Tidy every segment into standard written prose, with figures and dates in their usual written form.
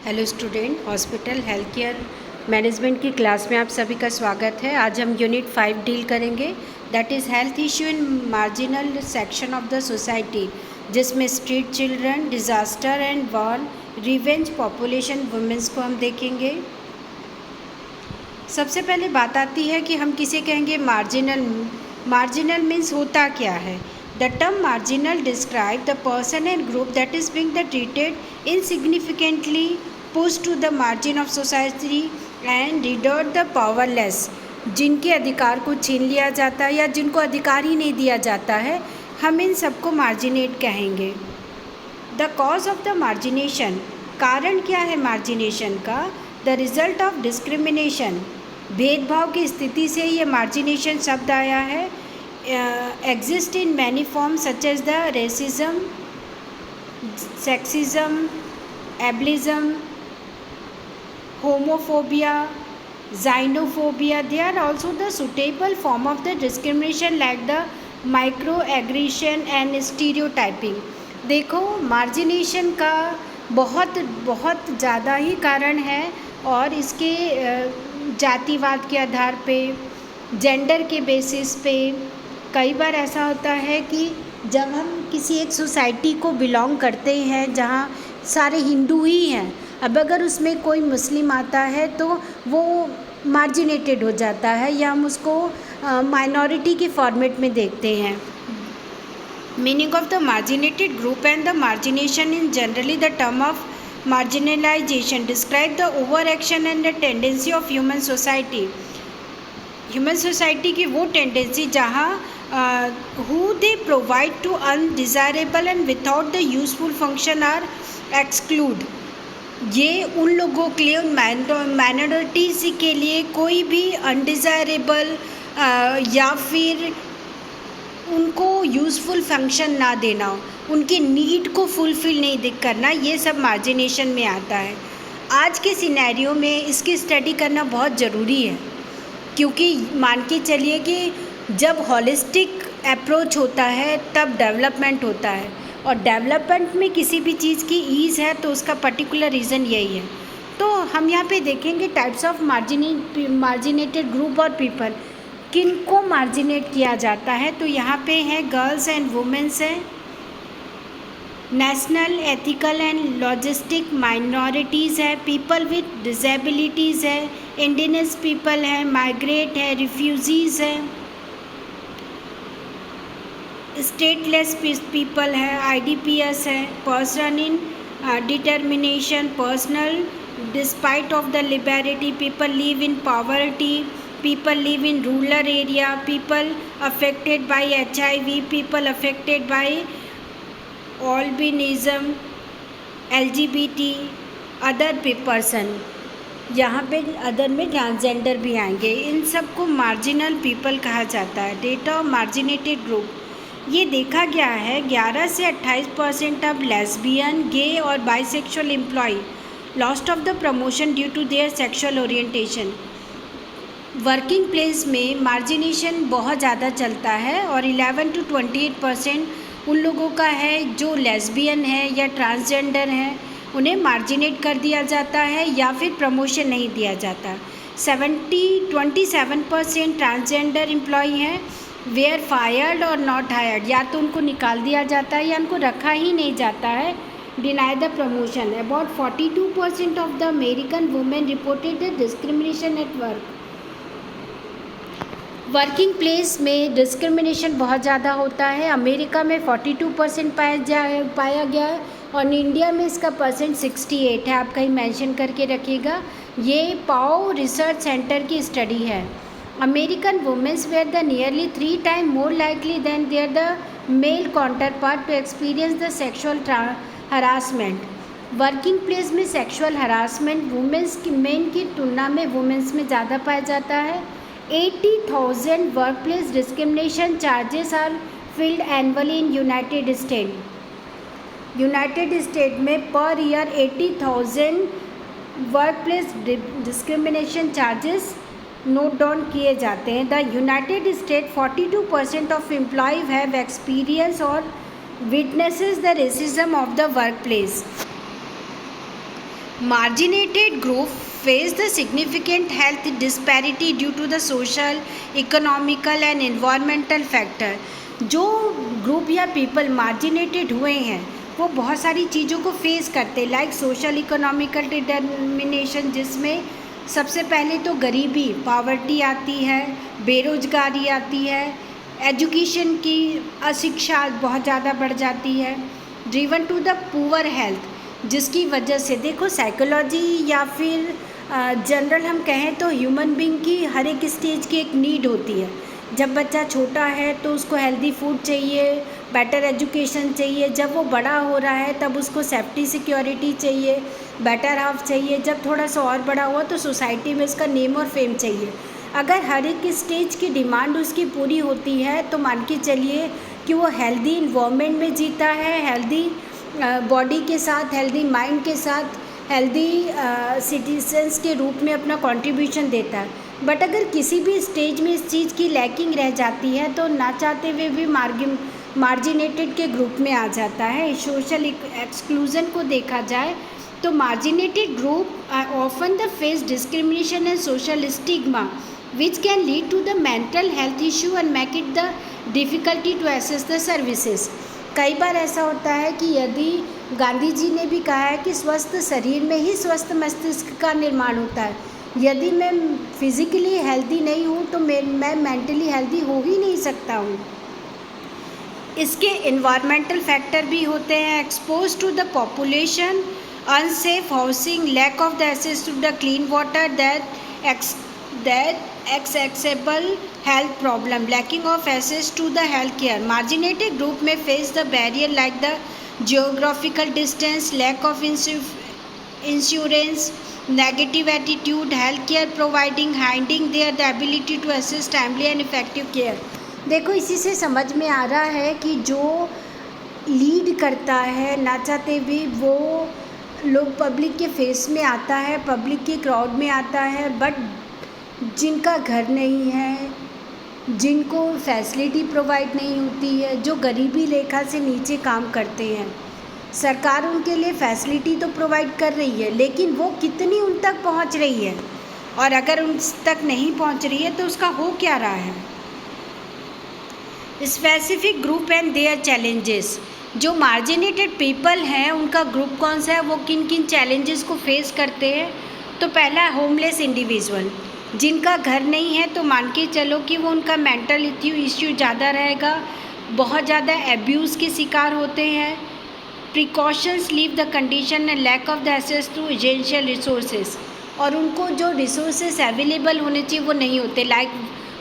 Hello student, hospital health care management की class में आप सभी का स्वागत है। आज हम यूनिट 5 डील करेंगे, that is health issue in marginal section of the society, जिसमें street children, disaster and war, revenge, population, women's को हम देखेंगे। सबसे पहले बात आती है कि हम किसे कहेंगे मार्जिनल। मार्जिनल मीन्स होता क्या है। The term marginal describe the person and group that is being treated insignificantly, pushed to the margin of society and rendered the powerless, जिनके अधिकार को छीन लिया जाता है या जिनको अधिकार ही नहीं दिया जाता है, हम इन सबको मार्जिनेट कहेंगे। The cause of the margination, कारण क्या है मार्जिनेशन का? द रिजल्ट ऑफ डिस्क्रिमिनेशन, भेदभाव की स्थिति से ये मार्जिनेशन शब्द आया है। Exist in many forms such as the racism, sexism, ableism, homophobia, xenophobia. They are also the suitable form of the discrimination like the microaggression and stereotyping. देखो, margination का बहुत ज़्यादा ही कारण है और इसके जातिवाद के आधार पे, जेंडर के बेसिस पे कई बार ऐसा होता है कि जब हम किसी एक सोसाइटी को बिलोंग करते हैं जहाँ सारे हिंदू ही हैं, अब अगर उसमें कोई मुस्लिम आता है तो वो मार्जिनेटेड हो जाता है या हम उसको माइनॉरिटी के फॉर्मेट में देखते हैं। Meaning of the marginated group and the margination in generally the term of marginalisation describe the over action and the tendency of human society. Human society की वो टेंडेंसी जहाँ who they provide to undesirable and without the useful function are exclude, ये उन लोगों के लिए, उन minorities के लिए कोई भी अनडिज़ायरेबल या फिर उनको यूज़फुल फंक्शन ना देना, उनकी नीड को फुलफ़िल नहीं करना, ये सब मार्जिनेशन में आता है। आज के सिनेरियो में इसकी स्टडी करना बहुत ज़रूरी है, क्योंकि मान के चलिए कि जब हॉलिस्टिक अप्रोच होता है तब डेवलपमेंट होता है, और डेवलपमेंट में किसी भी चीज़ की ईज़ है तो उसका पर्टिकुलर रीज़न यही है। तो हम यहाँ पे देखेंगे टाइप्स ऑफ मार्जिनेटेड ग्रुप और पीपल, किन को मार्जिनेट किया जाता है। तो यहाँ पे है गर्ल्स एंड वुमेंस है, national, ethical and logistic minorities है, पीपल विथ डिसेबिलिटीज़ है, इंडिजिनस पीपल है, माइग्रेट है, रिफ्यूजीज़ है, स्टेटलेस पीपल है, IDPs है, person in determination, personal despite of the liberty, people live in poverty, people live in rural area, people affected by HIV, people affected by albinism, LGBT, other person, यहाँ पे other में transgender भी आएंगे। इन सब को marginal people कहा जाता है। डेटा ऑफ मार्जिनेटेड ग्रुप, ये देखा गया है 11 से 28% ऑफ लेस्बियन, गे और bisexual employ lost of the promotion due to their sexual orientation. Working place में मार्जिनेशन बहुत ज़्यादा चलता है और 11 to 28% उन लोगों का है जो लेस्बियन है या ट्रांसजेंडर हैं, उन्हें मार्जिनेट कर दिया जाता है या फिर प्रमोशन नहीं दिया जाता। 27% ट्रांसजेंडर एम्प्लॉय हैं, वेयर फायर्ड और नॉट हायर्ड, या तो उनको निकाल दिया जाता है या उनको रखा ही नहीं जाता है, deny the promotion. About 42% of the American women reported the discrimination at work. Working place में डिस्क्रिमिनेशन बहुत ज़्यादा होता है। अमेरिका में 42% पाया गया है और इंडिया में इसका परसेंट 68 है। आप कहीं मेंशन करके रखिएगा, ये पाओ रिसर्च सेंटर की स्टडी है। American women were the nearly 3 times more likely than their the male counterpart to experience the sexual harassment. Working place में सेक्सुअल हरासमेंट वुमेंस की मेन की तुलना में वुमेंस में ज़्यादा पाया जाता है। 80,000 work place discrimination charges are filed annually in United State. United State में per year 80,000 work place discrimination charges note down किए जाते हैं। The United State 42% of employ have experience और witnesses the racism of the work place. Marginated group face the significant health disparity due to the social, economical and environmental factor. जो group या people मार्जिनेटेड हुए हैं वो बहुत सारी चीज़ों को फेस करते हैं, लाइक सोशल इकोनॉमिकल डिटर्मिनेशन, जिसमें सबसे पहले तो गरीबी, पावर्टी आती है, बेरोजगारी आती है, एजुकेशन की अशिक्षा बहुत ज़्यादा बढ़ जाती है, driven to the poor health, जिसकी वजह से देखो साइकोलॉजी या फिर जनरल हम कहें तो ह्यूमन बीइंग की हर एक स्टेज की एक नीड होती है। जब बच्चा छोटा है तो उसको हेल्दी फूड चाहिए, बेटर एजुकेशन चाहिए, जब वो बड़ा हो रहा है तब उसको सेफ्टी सिक्योरिटी चाहिए, बेटर हाफ चाहिए, जब थोड़ा सा और बड़ा हुआ तो सोसाइटी में उसका नेम और फेम चाहिए। अगर हर एक स्टेज की डिमांड उसकी पूरी होती है तो मान के चलिए कि वो हेल्दी इन्वायरमेंट में जीता है, हेल्दी बॉडी के साथ, हेल्दी माइंड के साथ, हेल्दी सिटीजन्स के रूप में अपना कंट्रीब्यूशन देता है। बट अगर किसी भी स्टेज में इस चीज़ की लैकिंग रह जाती है तो ना चाहते हुए भी मार्जिनेटेड के ग्रुप में आ जाता है। सोशल एक्सक्लूजन को देखा जाए तो marginated group often the face discrimination and social stigma which can lead to the mental health issue and make it the difficulty to access the services. कई बार ऐसा होता है कि यदि गांधी जी ने भी कहा है कि स्वस्थ शरीर में ही स्वस्थ मस्तिष्क का निर्माण होता है। यदि मैं फिज़िकली हेल्दी नहीं हूँ तो मैं मेंटली हेल्दी हो ही नहीं सकता हूँ। इसके इन्वायरमेंटल फैक्टर भी होते हैं, expose to the population, unsafe housing, lack of the access to the clean water, that accessible health problem, lacking of access to the health care. Marginated group may face the barrier like the geographical distance, lack of insurance, negative attitude, health care providing, hiding their the ability to access timely and effective care. देखो इसी से समझ में आ रहा है कि जो lead करता है ना चाहते भी वो लोग पब्लिक के फेस में आता है, पब्लिक के क्राउड में आता है, बट जिनका घर नहीं है, जिनको फैसिलिटी प्रोवाइड नहीं होती है, जो गरीबी रेखा से नीचे काम करते हैं, सरकार उनके लिए फैसिलिटी तो प्रोवाइड कर रही है, लेकिन वो कितनी उन तक पहुंच रही है, और अगर उन तक नहीं पहुंच रही है तो उसका हो क्या रहा है। Specific group and their challenges, जो मार्जिनेटेड पीपल हैं उनका ग्रुप कौन सा है, वो किन किन चैलेंजेस को फेस करते हैं। तो पहला होमलेस इंडिविजुअल, जिनका घर नहीं है तो मान के चलो कि वो उनका मेंटल इश्यू ज़्यादा रहेगा, बहुत ज़्यादा एब्यूज़ के शिकार होते हैं। Precautions live the condition and lack of the access to essential resources, और उनको जो रिसोर्सेज अवेलेबल होने चाहिए वो नहीं होते, लाइक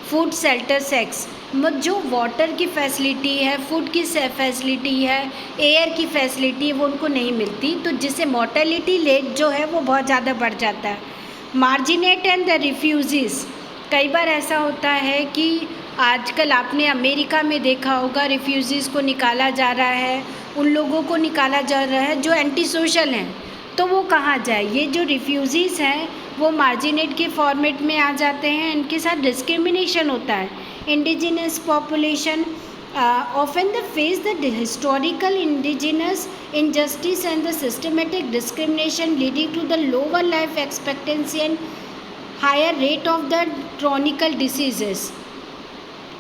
फूड, शेल्टर, सेक्स। जो वाटर की फैसिलिटी है, फूड की फैसिलिटी है, एयर की फैसिलिटी है, वो उनको नहीं मिलती, तो जिससे मोर्टेलिटी रेट जो है वो बहुत ज़्यादा बढ़ जाता है। मार्जिनेट एंड द रिफ्यूजीज़, कई बार ऐसा होता है कि आजकल आपने अमेरिका में देखा होगा रिफ्यूजीज़ को निकाला जा रहा है, उन लोगों को निकाला जा रहा है जो एंटी सोशल हैं, तो वो कहाँ जाए। ये जो रिफ्यूजीज़ हैं वो मार्जिनेट के फॉर्मेट में आ जाते हैं, इनके साथ डिस्क्रिमिनेशन होता है। Indigenous population often they face the historical indigenous injustice and the systematic discrimination leading to the lower life expectancy and higher rate of the chronic diseases.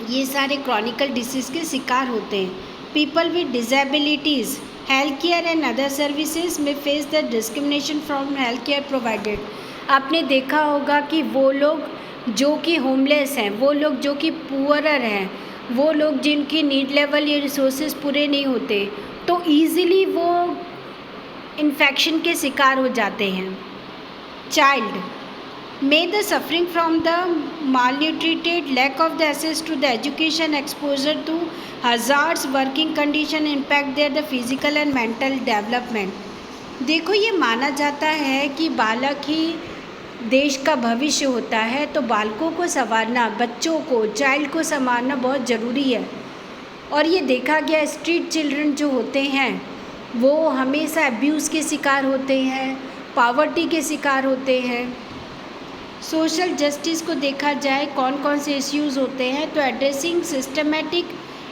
ये सारे chronic disease के शिकार होते हैं। People with disabilities, healthcare and other services may face the discrimination from healthcare provided. आपने देखा होगा कि वो लोग जो कि होमलेस हैं, वो लोग जो कि पुअरर हैं, वो लोग जिनकी नीड लेवल या रिसोर्सेज पूरे नहीं होते तो ईज़िली वो इन्फेक्शन के शिकार हो जाते हैं। Child may the suffering from the malnutrited, lack of the access to the education, exposure to hazards, working condition impact their the physical and mental development। देखो ये माना जाता है कि बालक ही देश का भविष्य होता है, तो बालकों को संवारना, बच्चों को, चाइल्ड को संवारना बहुत ज़रूरी है। और ये देखा गया स्ट्रीट चिल्ड्रन जो होते हैं वो हमेशा अब्यूज़ के शिकार होते हैं, पावर्टी के शिकार होते हैं। सोशल जस्टिस को देखा जाए कौन कौन से इश्यूज़ होते हैं, तो addressing systematic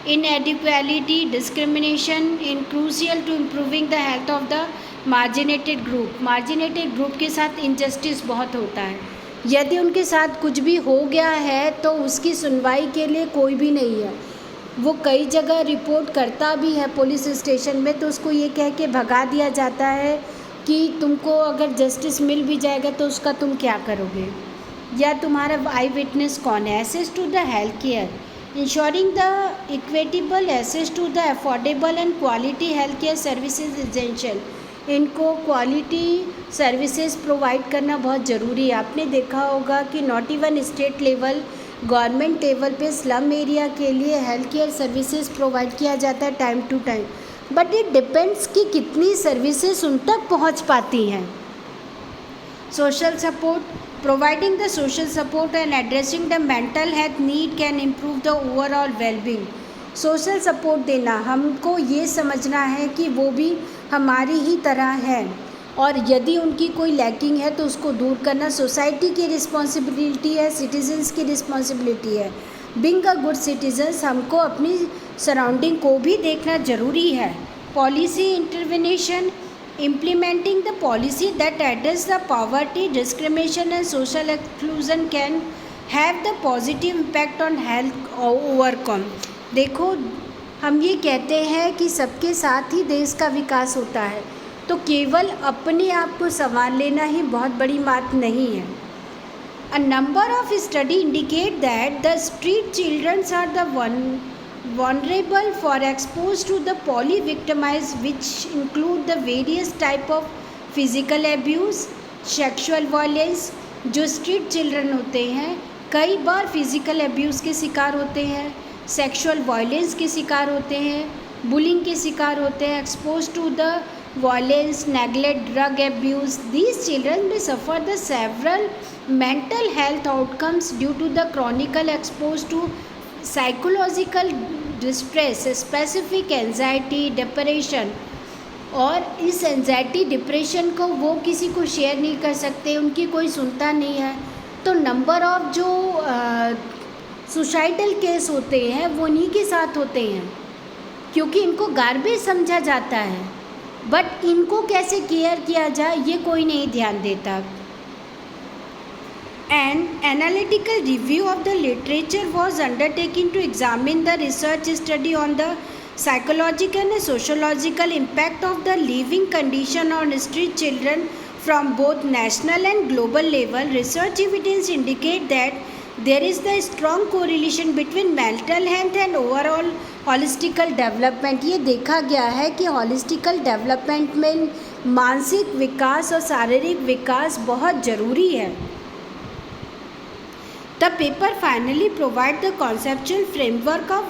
inequality, discrimination in crucial to improving the health of the marginated group. marginated group के साथ injustice बहुत होता है, यदि उनके साथ कुछ भी हो गया है तो उसकी सुनवाई के लिए कोई भी नहीं है। वो कई जगह रिपोर्ट करता भी है पुलिस स्टेशन में, तो उसको ये कह के भगा दिया जाता है कि तुमको अगर जस्टिस मिल भी जाएगा तो उसका तुम क्या करोगे, या तुम्हारा आई विटनेस कौन है। Access to the health care, ensuring the equitable access to the affordable and quality health care services essential. इनको क्वालिटी सर्विसेज प्रोवाइड करना बहुत ज़रूरी है। आपने देखा होगा कि not even state level, government level पे स्लम एरिया के लिए हेल्थ केयर सर्विसेज प्रोवाइड किया जाता है time to time, but it depends कि कितनी सर्विसेज उन तक पहुंच पाती हैं। Social support, providing the social support and addressing the mental health need can improve the overall wellbeing. Social support देना, हमको ये समझना है कि वो भी हमारी ही तरह है, और यदि उनकी कोई लैकिंग है तो उसको दूर करना सोसाइटी की रिस्पॉन्सिबिलिटी है, सिटीजन्स की रिस्पॉन्सिबिलिटी है। बीइंग अ गुड सिटीजन्स, हमको अपनी सराउंडिंग को भी देखना ज़रूरी है। Policy intervention, implementing the policy that address the poverty, discrimination and social exclusion can have the positive impact on health overcome। देखो, हम ये कहते हैं कि सबके साथ ही देश का विकास होता है, तो केवल अपने आप को संभाल लेना ही बहुत बड़ी बात नहीं है। A number of studies indicate that the street children are the vulnerable for exposed to the poly-victimized, which include the various type of physical abuse, sexual violence। जो स्ट्रीट चिल्ड्रन होते हैं कई बार फिज़िकल अब्यूज़ के शिकार होते हैं, sexual violence के शिकार होते हैं, बुलिंग के शिकार होते हैं, expose to the violence, neglect, drug abuse। These children may suffer the several mental health outcomes due to the chronic exposed to psychological distress, specific anxiety, depression। और इस एंजाइटी डिप्रेशन को वो किसी को शेयर नहीं कर सकते, उनकी कोई सुनता नहीं है। तो नंबर ऑफ जो सुसाइडल केस होते हैं वो उन्हीं के साथ होते हैं, क्योंकि इनको गार्बेज समझा जाता है, बट इनको कैसे केयर किया जाए ये कोई नहीं ध्यान देता। An analytical review of the literature was undertaken to examine the research study on the psychological and sociological impact of the living condition on street children from both national and global level। Research evidence indicate that there is the strong correlation between mental health and overall holistical development। ये देखा गया है कि holistical development में मानसिक विकास और शारीरिक विकास बहुत ज़रूरी है। The paper finally provides the conceptual framework of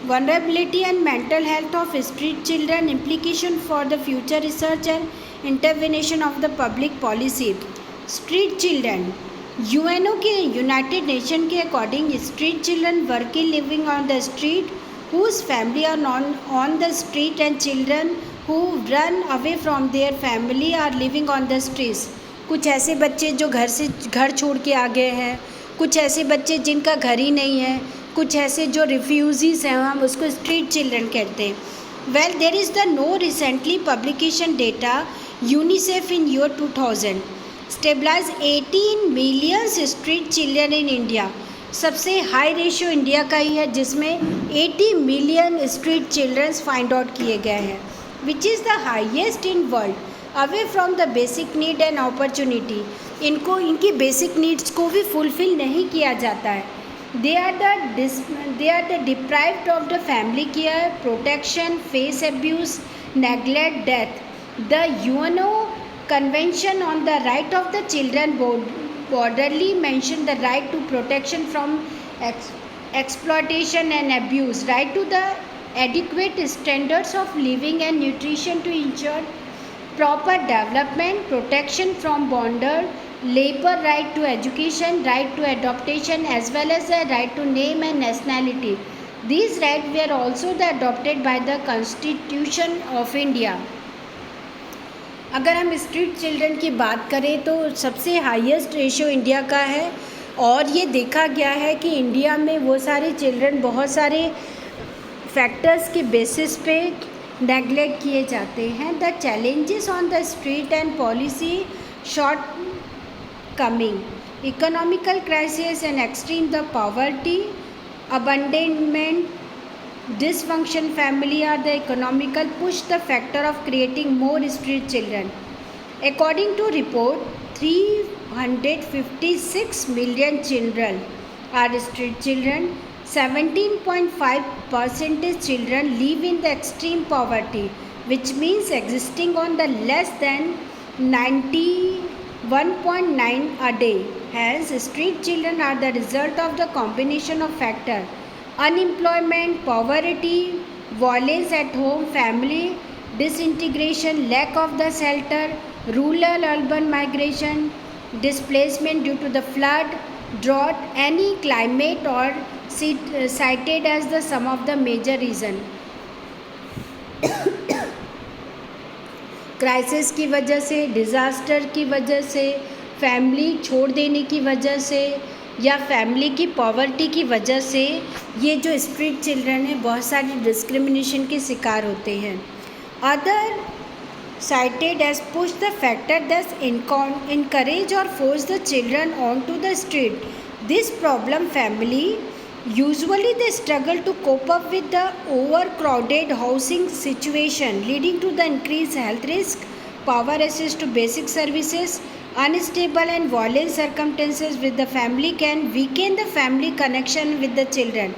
vulnerability and mental health of street children, implication for the future research and intervention of the public policy। Street children, UNO के United nation के according street children working living on the street whose family are on the street and children who run away from their family are living on the streets। कुछ ऐसे बच्चे जो घर छोड़ के आ गए हैं, कुछ ऐसे बच्चे जिनका घर ही नहीं है, कुछ ऐसे जो रिफ्यूजीज़ हैं, हम उसको स्ट्रीट चिल्ड्रन कहते हैं। Well, there is the no recently publication data UNICEF in year 2000 stabilize 18 million street children in India. सबसे हाई रेशियो इंडिया का ही है, जिसमें 80 million street childrens find out किए गए हैं, which is the highest in world. Away from the basic need and opportunity, इनकी basic needs को भी फुलफ़िल नहीं किया जाता है। They are the deprived of the family care, protection, face abuse, neglect, death. The UNO convention on the right of the children broadly mention the right to protection from exploitation and abuse, right to the adequate standards of living and nutrition to ensure proper development, protection from bondage, labor, right to education, right to adoption, as well as the right to name and nationality। These rights were also adopted by the Constitution of India। अगर हम street children की बात करें तो सबसे highest ratio India का है, और ये देखा गया है कि इंडिया में वो सारे चिल्ड्रन बहुत सारे फैक्टर्स के बेसिस पे नेगलेक्ट किए जाते हैं. The challenges on the street and policy short coming, economical crisis and extreme the poverty, abandonment, dysfunction family are the economical push the factor of creating more street children. According to report, 356 million children are street children. 17.5% children live in the extreme poverty, which means existing on the less than 91.9 a day. Hence, street children are the result of the combination of factors: unemployment, poverty, violence at home, family disintegration, lack of the shelter, rural-urban migration, displacement due to the flood, drought, any climate or cited as the some of the major reason. Crisis की वजह से, disaster की वजह से, family छोड़ देने की वजह से या फैमिली की पॉवर्टी की वजह से ये जो स्ट्रीट चिल्ड्रन है बहुत सारी डिस्क्रिमिनेशन के शिकार होते हैं. Other cited as push the factor that encourage or force the children onto the street. This problem family usually they struggle to cope up with the overcrowded housing situation, leading to the increased health risk, power access to basic services, unstable and violent circumstances with the family can weaken the family connection with the children,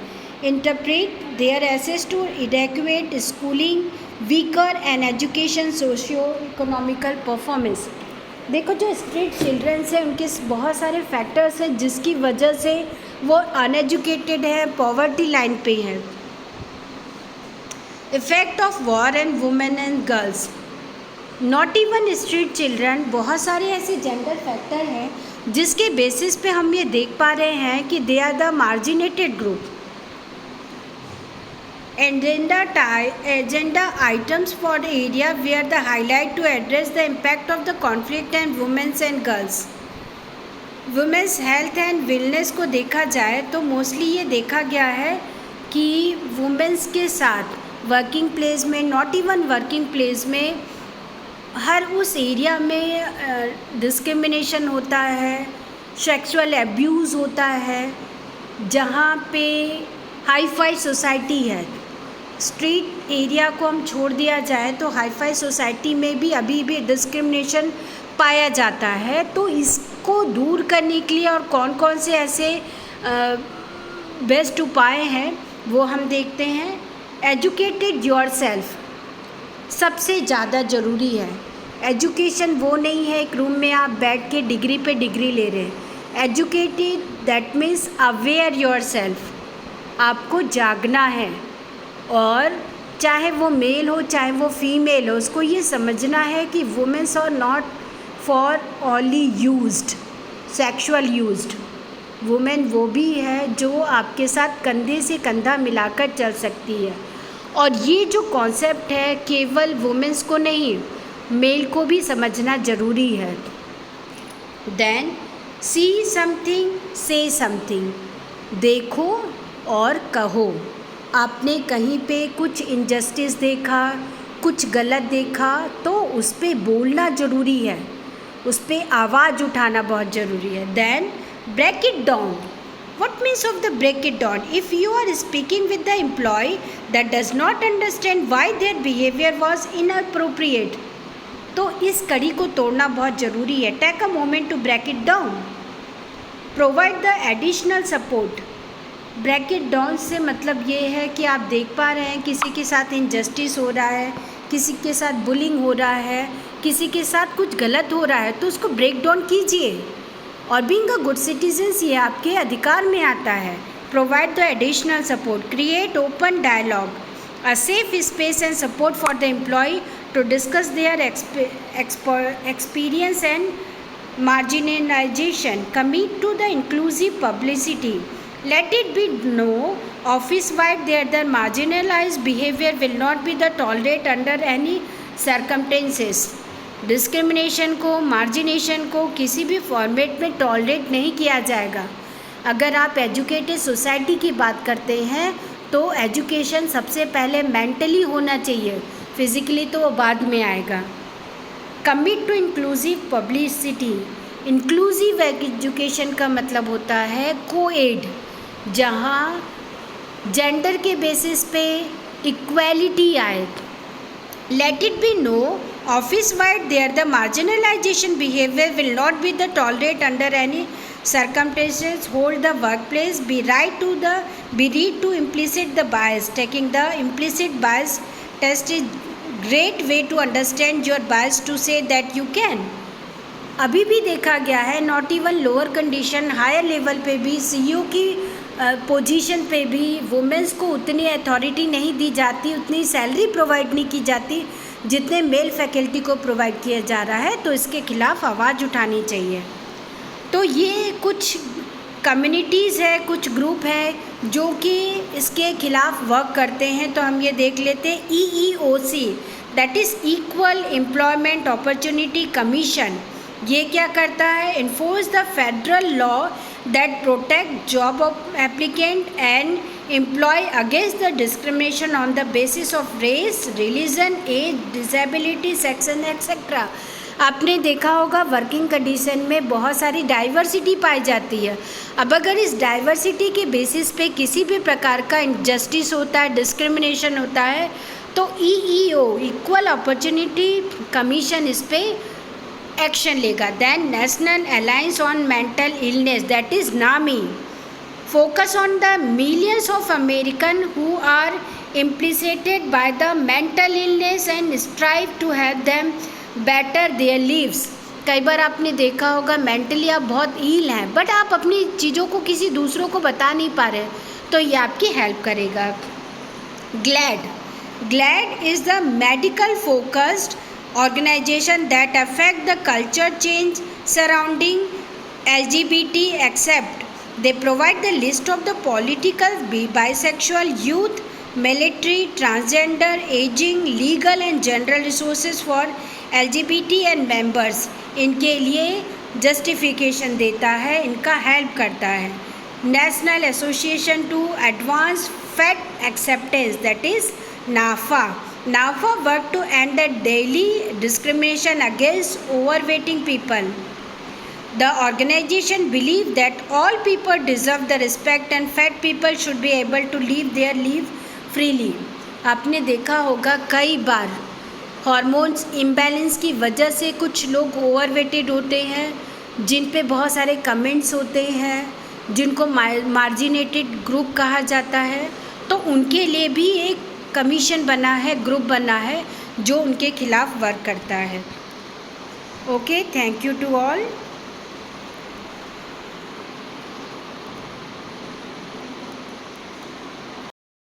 interpret their access to adequate schooling, weaker and education socio-economical performance. देखो जो street children's हैं उनके बहुत सारे factors हैं जिसकी वजह से वो अनएजुकेटेड है, पॉवर्टी लाइन पे है. Effect of war and women and girls, not even street children, बहुत सारे ऐसे जेंडर फैक्टर हैं जिसके बेसिस पे हम ये देख पा रहे हैं कि they are the marginated group. Agenda items for the area where the highlight to address the impact of the conflict and women's and girls. Women's health and wellness को देखा जाए तो मोस्टली ये देखा गया है कि वुमेंस के साथ वर्किंग प्लेस में, नॉट इवन वर्किंग प्लेस में, हर उस एरिया में डिस्क्रिमिनेशन होता है, सेक्सुअल एब्यूज़ होता है. जहाँ पे हाई फाई सोसाइटी है, स्ट्रीट एरिया को हम छोड़ दिया जाए तो हाई फाई सोसाइटी में भी अभी भी डिस्क्रिमिनेशन पाया जाता है. तो इसको दूर करने के लिए और कौन कौन से ऐसे बेस्ट उपाय हैं वो हम देखते हैं. एजुकेटेड योरसेल्फ सबसे ज़्यादा ज़रूरी है. एजुकेशन वो नहीं है एक रूम में आप बैठ के डिग्री पे डिग्री ले रहे हैं. Educated that means aware yourself, आपको जागना है और चाहे वो मेल हो चाहे वो फीमेल हो, उसको ये समझना है कि womens are not for only used, sexual used. Women वो भी है जो आपके साथ कंधे से कंधा मिलाकर चल सकती है. और ये जो कॉन्सेप्ट है केवल वुमेन्स को नहीं, मेल को भी समझना ज़रूरी है. Then see something, say something, देखो और कहो. आपने कहीं पे कुछ इनजस्टिस देखा, कुछ गलत देखा तो उस पर बोलना ज़रूरी है, उस पर आवाज़ उठाना बहुत ज़रूरी है. Then break it down. What means of the break it down? If you are speaking with the employee that does not understand why their behavior was inappropriate, तो इस कड़ी को तोड़ना बहुत ज़रूरी है. Take a moment to break it down. Provide the additional support. Break it down से मतलब ये है कि आप देख पा रहे हैं किसी के साथ इनजस्टिस हो रहा है, किसी के साथ बुलिंग हो रहा है, किसी के साथ कुछ गलत हो रहा है, तो उसको ब्रेक डाउन कीजिए. और बीइंग अ गुड सिटीजन्स ये आपके अधिकार में आता है. Provide the additional support. Create open dialogue, a safe space and support for the employ to discuss their experience and marginalization. Commit to the inclusive publicity. Let it be known office-wide that the marginalized behavior will not be the tolerated under any circumstances. Discrimination को, margination को किसी भी format में tolerate नहीं किया जाएगा. अगर आप एजुकेटेड सोसाइटी की बात करते हैं तो एजुकेशन सबसे पहले मेंटली होना चाहिए, फिजिकली तो वो बाद में आएगा। Commit to inclusive publicity. Inclusive education का मतलब होता है कोएड, जहाँ जेंडर के बेसिस पे इक्वालिटी आए। Let it be no office wide there the marginalization behaviour will not be the tolerate under any circumstances. Hold the workplace, be read to implicit the bias. Taking the implicit bias test is great way to understand your bias to say that you can. अभी भी देखा गया है not even lower condition, higher level पे भी CEO की position पे भी वुमेंस को उतनी अथॉरिटी नहीं दी जाती, उतनी सैलरी प्रोवाइड नहीं की जाती जितने मेल फैकल्टी को प्रोवाइड किया जा रहा है। तो इसके खिलाफ आवाज़ उठानी चाहिए। तो ये कुछ कम्युनिटीज़ है, कुछ ग्रुप है जो कि इसके खिलाफ वर्क करते हैं। तो हम ये देख लेते हैं EEOC, that is equal employment opportunity commission. ये क्या करता है? Enforce the federal law that protect job applicant and employ against the discrimination on the basis of race, religion, age, disability, section etcetera. आपने देखा होगा वर्किंग कंडीशन में बहुत सारी डाइवर्सिटी पाई जाती है। अब अगर इस डाइवर्सिटी के बेसिस पे किसी भी प्रकार का इनजस्टिस होता है, डिस्क्रिमिनेशन होता है, तो EEO इक्वल अपॉर्चुनिटी कमीशन इस पे एक्शन लेगा। Then national alliance on mental illness, that is NAMI, focus on the millions of Americans who are implicated by the mental illness and strive to help them better their lives. कई बार आपने देखा होगा mentally आप बहुत इल हैं but आप अपनी चीज़ों को किसी दूसरों को बता नहीं पा रहे, तो ये आपकी हेल्प करेगा। GLAAD is the medical focused organization that affect the culture change surrounding LGBT except they provide the list of the political, bisexual, youth, military, transgender, aging, legal and general resources for LGBT and members। इनके लिए justification देता है, इनका help करता है। National association to advance fat acceptance, that is NAFA work to end the daily discrimination against overweighting people. The organization believes that all people deserve the respect and fat people should be able to live their life freely। आपने देखा होगा कई बार hormones imbalance की वजह से कुछ लोग ओवरवेटेड होते हैं, जिन पे बहुत सारे कमेंट्स होते हैं, जिनको मार्जिनेटेड ग्रुप कहा जाता है। तो उनके लिए भी एक कमीशन बना है, ग्रुप बना है जो उनके खिलाफ वर्क करता है। Okay, thank you to all.